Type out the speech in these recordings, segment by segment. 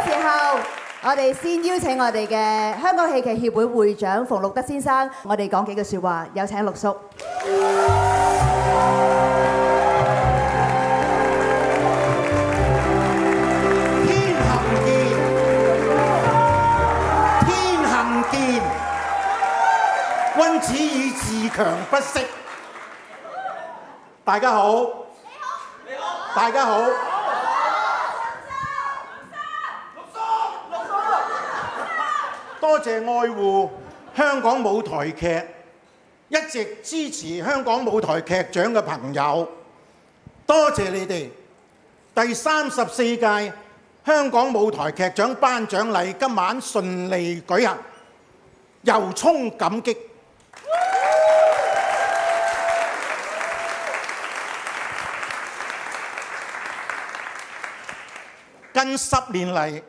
時候，我哋先邀請我哋嘅香港戲劇協會會長馮祿德先生，我哋講幾句説話，有請陸叔。天行健，君子以自強不息。大家好，你好，大家好。多謝愛護香港舞台劇，一直支持香港舞台劇獎嘅朋友，多謝你哋。第34屆香港舞台劇獎頒獎禮今晚順利舉行，由衷感激。近10年嚟，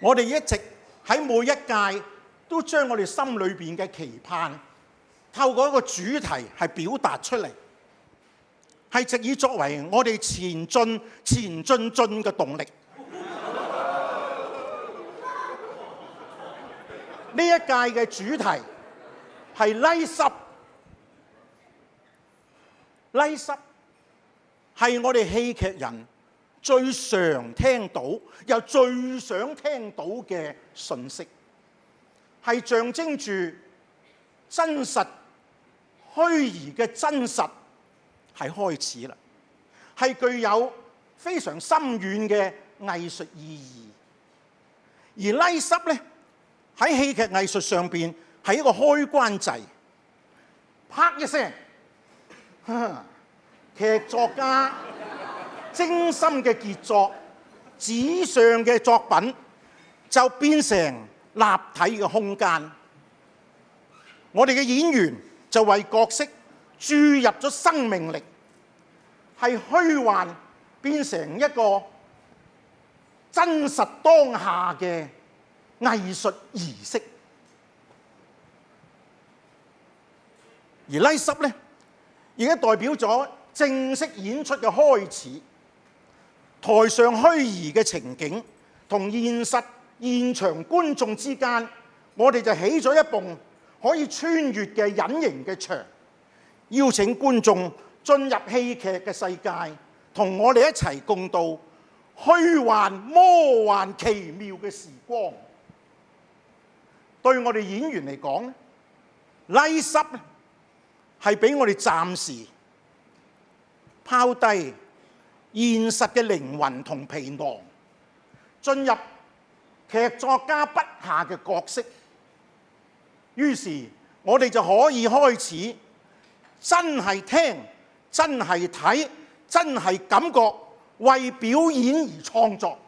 我哋一直喺每一屆都將我哋心裏邊嘅期盼，透過一個主題係表達出嚟，係藉以作為我哋前進嘅動力。呢一屆嘅主題係 Rise Up。Rise Up 係我哋戲劇人最常聽到又最想聽到嘅訊息，係象徵住真實虛擬嘅真實係開始啦，係具有非常深遠嘅藝術意義。而 Rise Up 咧喺戲劇藝術上邊係一個開關掣，啪一聲，劇作家精心嘅傑作，紙上嘅作品就變成立體嘅空間。我哋嘅演員就為角色注入咗生命力，係虛幻變成一個真實當下嘅藝術儀式。而 Rise Up 咧，亦都代表咗正式演出嘅開始。台上虛擬嘅情景同現實現場觀眾之間，我哋就起咗一埲可以穿越嘅隱形嘅牆，邀請觀眾進入戲劇嘅世界，同我哋一齊共度虛幻魔幻奇妙嘅時光。對我哋演員嚟講咧，Rise Up 係俾我哋暫時拋低現實嘅靈魂同皮囊，進入劇作家筆下嘅角色，於是我哋就可以開始真係聽、真係睇、真係感覺，為表演而創作。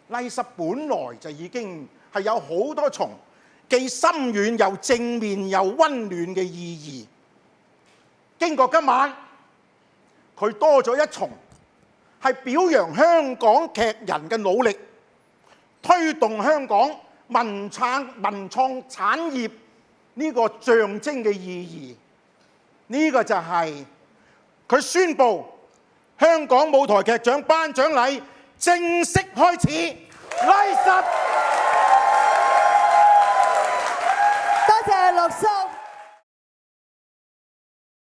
Rise Up本來就已經係有好多重既深遠又正面又溫暖嘅意義，經過今晚，佢多咗一重，係表揚香港劇人嘅努力，推動香港文創產業呢個象徵嘅意義。呢個就係佢宣布香港舞台劇獎頒獎禮正式開始。Rise Up！多謝陸叔。